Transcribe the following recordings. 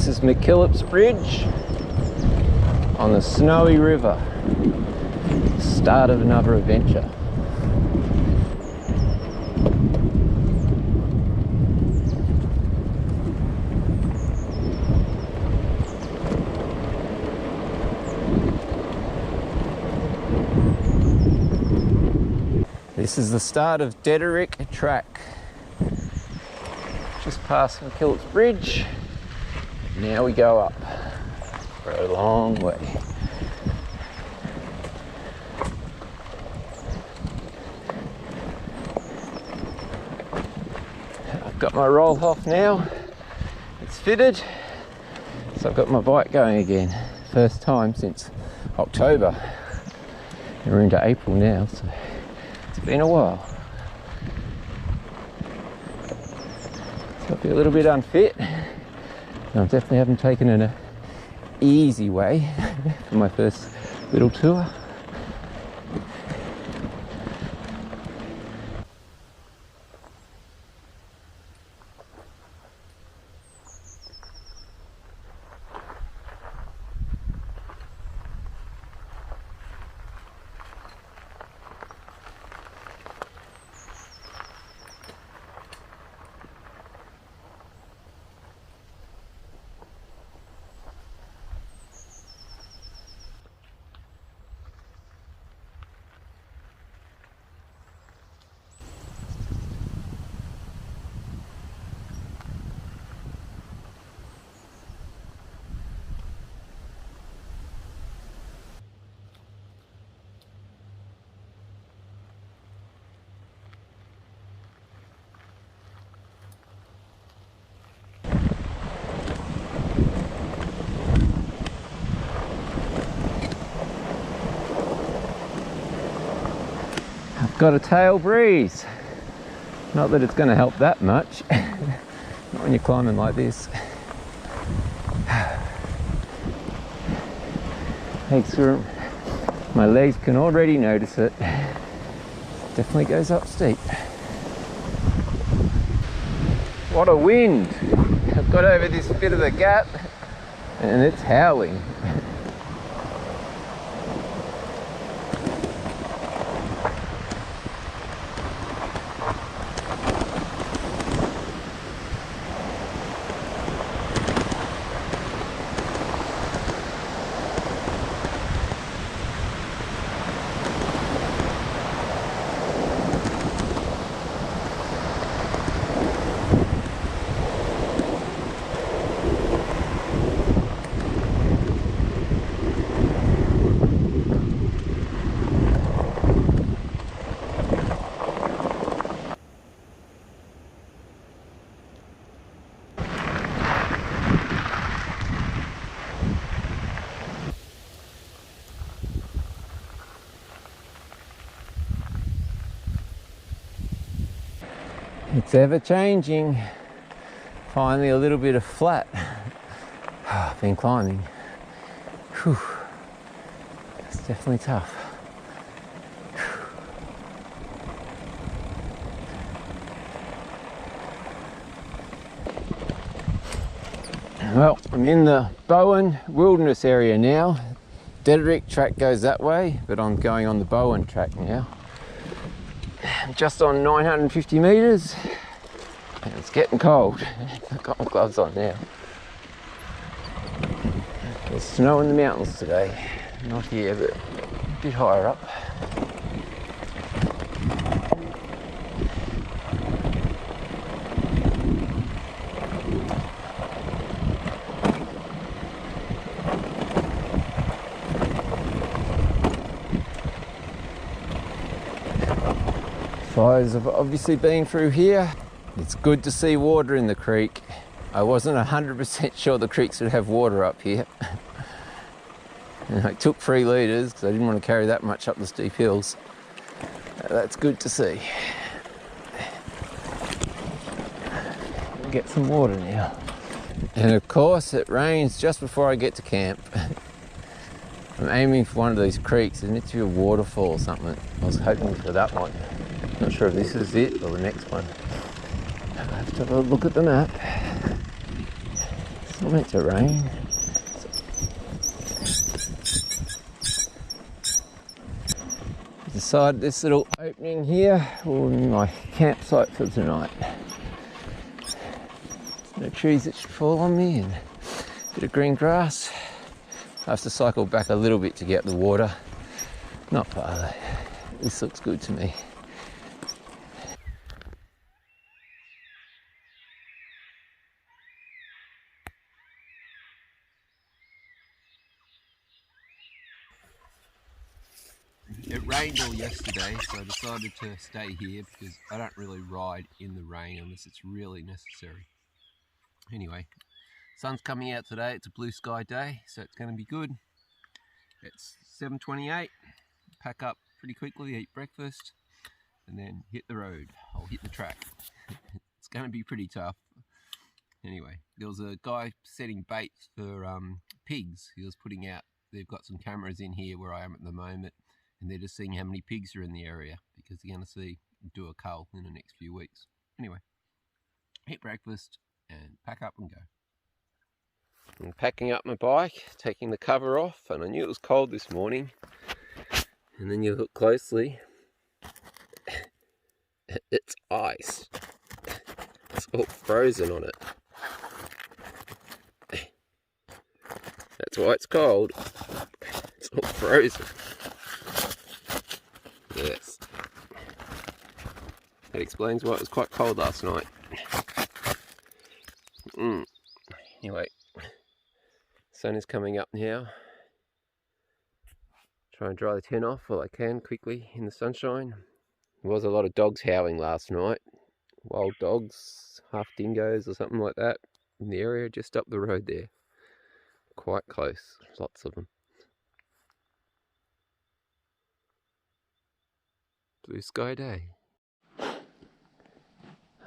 This is Mckillops Bridge on the Snowy River. Start of another adventure. This is the start of Dederick track. Just past Mckillops Bridge. Now we go up for a long way. I've got my roll off now. It's fitted. So I've got my bike going again. First time since October. And we're into April now, so it's been a while. So I feel a little bit unfit. I definitely haven't taken an easy way for my first little tour. Got a tail breeze. Not that it's going to help that much. Not when you're climbing like this. Thanks for my legs can already notice it. Definitely goes up steep. What a wind! I've got over this bit of the gap and it's howling. It's ever changing. Finally a little bit of flat. I've been climbing. Whew. It's definitely tough. Well, I'm in the Bowen Wilderness area now. Dederick track goes that way, but I'm going on the Bowen track now. I'm just on 950 metres and it's getting cold. I've got my gloves on now. There's snow in the mountains today. Not here, but a bit higher up. Fires have obviously been through here. It's good to see water in the creek. I wasn't 100% sure the creeks would have water up here. And I took 3 litres because I didn't want to carry that much up the steep hills. That's good to see. We'll get some water now. And of course it rains just before I get to camp. I'm aiming for one of these creeks. There needs to be a waterfall or something. I was hoping for that one. Not sure if this is it or the next one. I have to have a look at the map. It's not meant to rain. I decided this little opening here will be my campsite for tonight. No trees that should fall on me and a bit of green grass. I have to cycle back a little bit to get the water. Not far though. This looks good to me. It rained all yesterday, so I decided to stay here because I don't really ride in the rain unless it's really necessary. Anyway, sun's coming out today. It's a blue sky day, so it's going to be good. It's 7:28. Pack up pretty quickly, eat breakfast, and then hit the road. I'll hit the track. It's going to be pretty tough. Anyway, there was a guy setting baits for pigs. He was putting out, they've got some cameras in here where I am at the moment, and they're just seeing how many pigs are in the area because they're going to do a cull in the next few weeks. Anyway, eat breakfast and pack up and go. I'm packing up my bike, taking the cover off, and I knew it was cold this morning. And then you look closely, it's ice. It's all frozen on it. That's why it's cold. It's all frozen. Yes. That explains why it was quite cold last night. Anyway, sun is coming up now. Try and dry the tent off while I can quickly in the sunshine. There was a lot of dogs howling last night. Wild dogs, half dingoes or something like that in the area just up the road there. Quite close, lots of them. Blue sky day.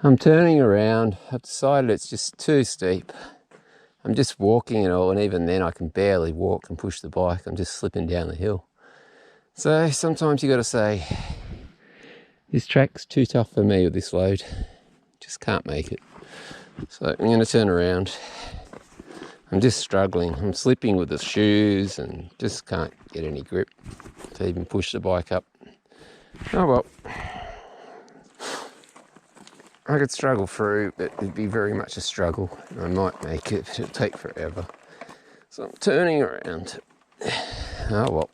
I'm turning around. I've decided it's just too steep. I'm just walking and all, and even then I can barely walk and push the bike. I'm just slipping down the hill. So sometimes you got to say, this track's too tough for me with this load. Just can't make it. So I'm going to turn around. I'm just struggling. I'm slipping with the shoes and just can't get any grip to even push the bike up. Oh well. I could struggle through, but it'd be very much a struggle. I might make it, but it'll take forever. So I'm turning around. Oh well.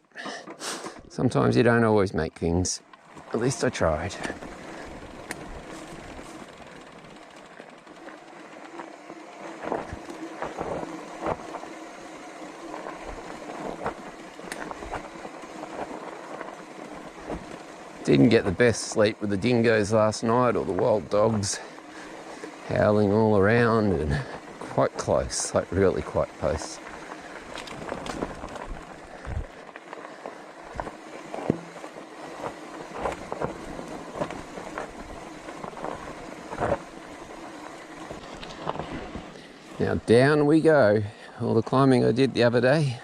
Sometimes you don't always make things. At least I tried. Didn't get the best sleep with the dingoes last night, or the wild dogs howling all around, and quite close, like really quite close. Now down we go, all the climbing I did the other day.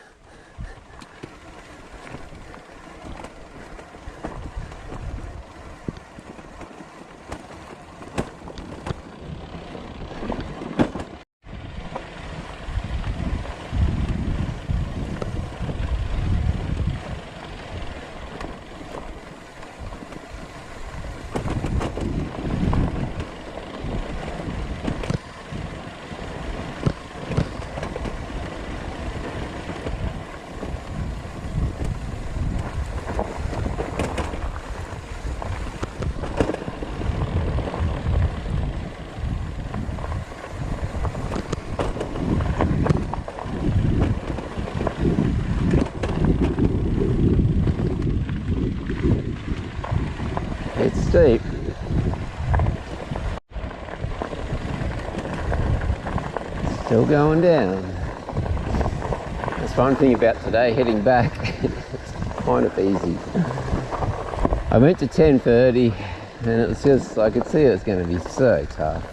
It's steep. Still going down. That's one thing about today, heading back. It's kind of easy. I went to 10:30 and it was just, I could see it was going to be so tough.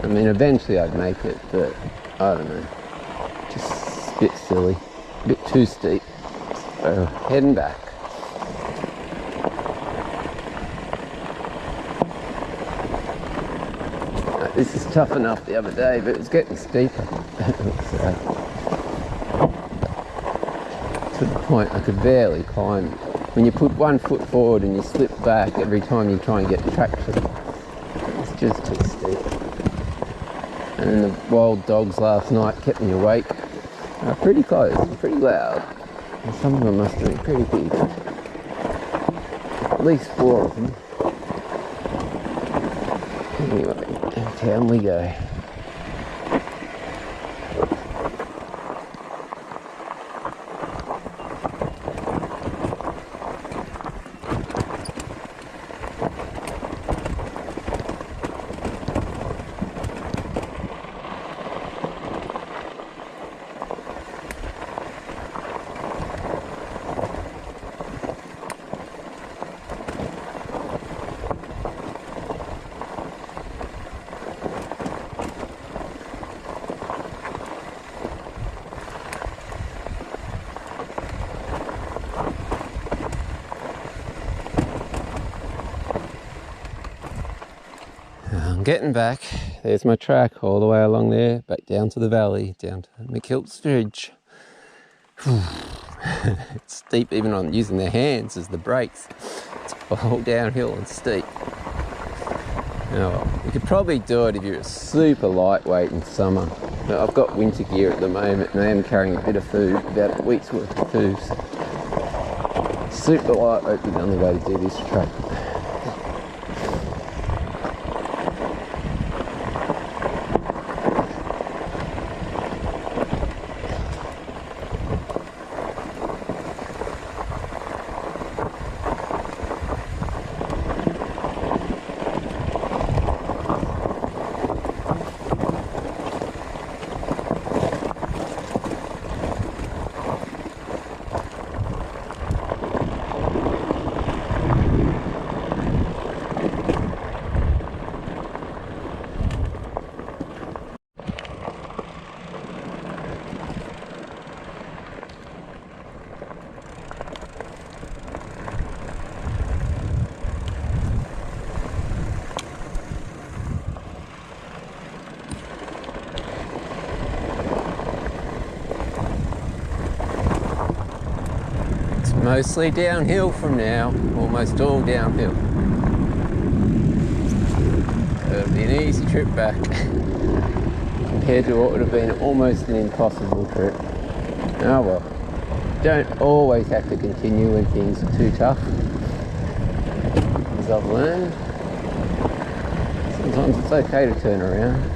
I mean, eventually I'd make it, but I don't know. Just a bit silly, a bit too steep. So heading back. This is tough enough the other day, but it's getting steeper. So, to the point I could barely climb. When you put one foot forward and you slip back every time you try and get traction, it's just too steep. And then the wild dogs last night kept me awake. Pretty close, pretty loud. And some of them must have been pretty big. At least 4 of them. Anyway, down we go. I'm getting back. There's my track all the way along there, back down to the valley, down to Mckillops Bridge. It's steep even on using their hands as the brakes. It's all downhill and steep. Oh, well, you could probably do it if you're super lightweight in summer. But I've got winter gear at the moment and I am carrying a bit of food, about a week's worth of food. So super lightweight would be the only way to do this track. Mostly downhill from now, almost all downhill. So it'll be an easy trip back compared to what would have been almost an impossible trip. Oh well, don't always have to continue when things are too tough. As I've learned, sometimes it's okay to turn around.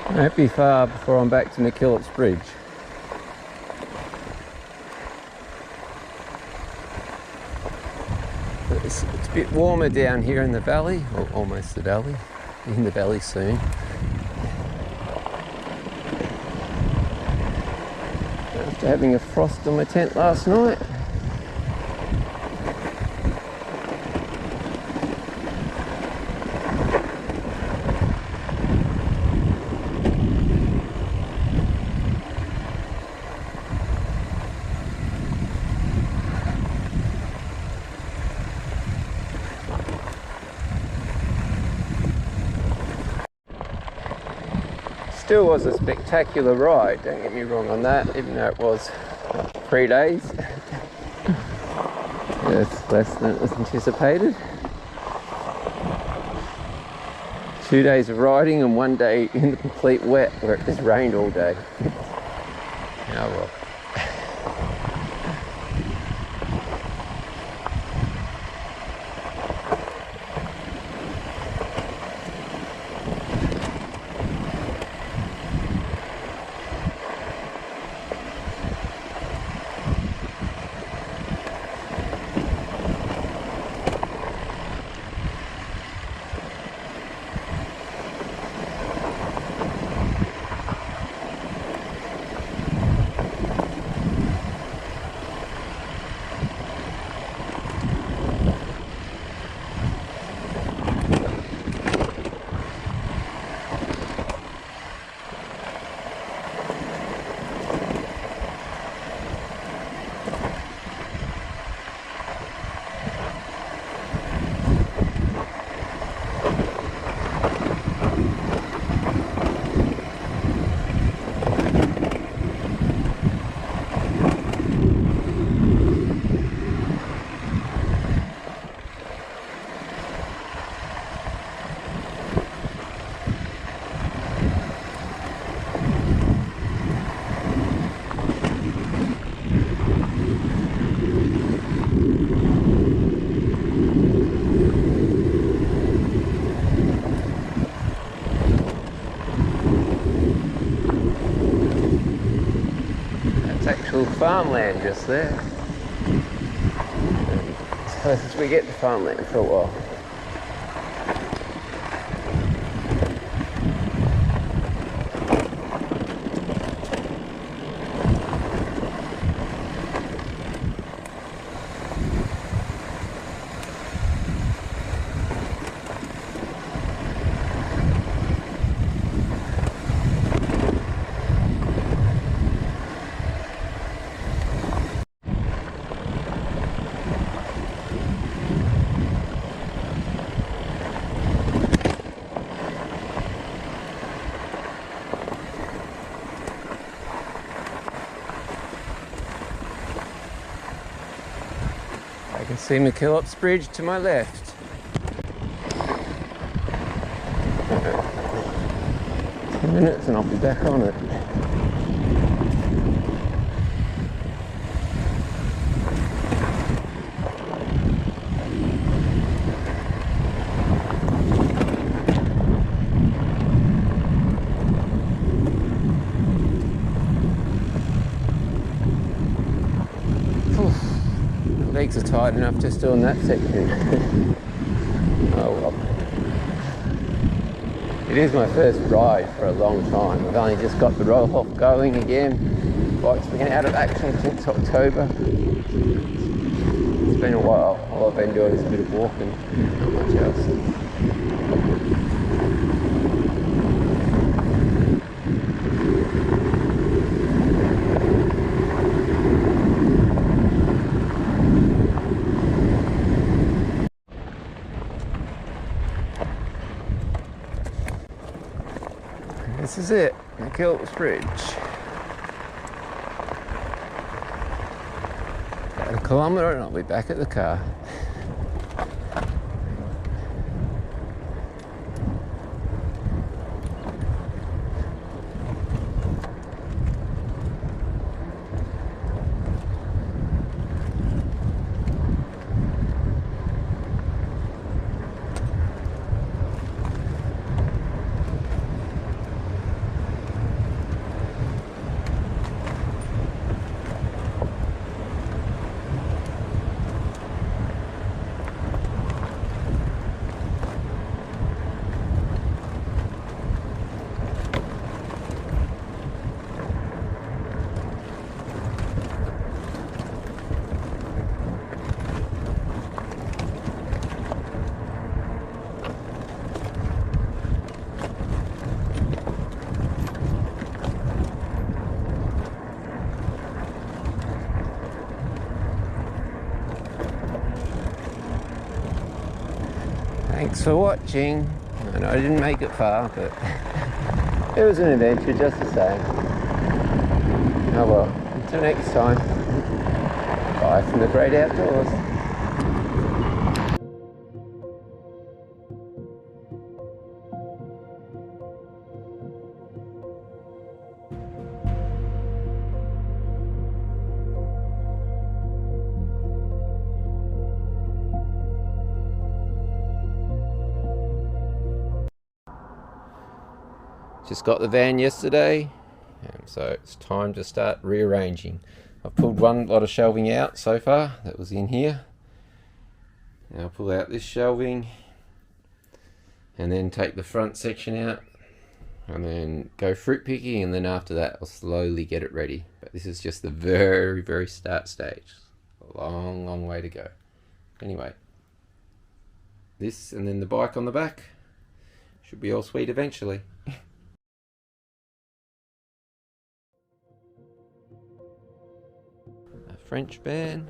I won't be far before I'm back to Mckillops Bridge. It's a bit warmer down here in the valley, or almost the valley, in the valley soon. After having a frost on my tent last night. Still was a spectacular ride, don't get me wrong on that, even though it was 3 days. It's less than it was anticipated. 2 days of riding and 1 day in the complete wet where it just rained all day. Oh well. little farmland just there. As close as we get to farmland for a while. I can see Mckillops Bridge to my left. 10 minutes and I'll be back on it. Legs are tight enough just doing that section. Oh well. It is my first ride for a long time. I've only just got the roll off going again. Bike's been out of action since October. It's been a while. All I've been doing is a bit of walking, not much else. This is it, Mckillops Bridge. About a kilometre and I'll be back at the car. Thanks for watching. I know I didn't make it far, but it was an adventure just the same. Oh well, until next time, bye from the great outdoors. Just got the van yesterday, so it's time to start rearranging. I've pulled one lot of shelving out so far that was in here. Now I'll pull out this shelving and then take the front section out and then go fruit picking, and then after that I'll slowly get it ready. But this is just the very start stage. A long way to go. Anyway, this and then the bike on the back should be all sweet eventually. French van.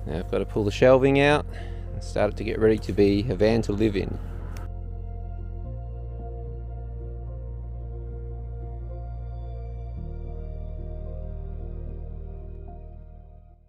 Now I've got to pull the shelving out and start it to get ready to be a van to live in.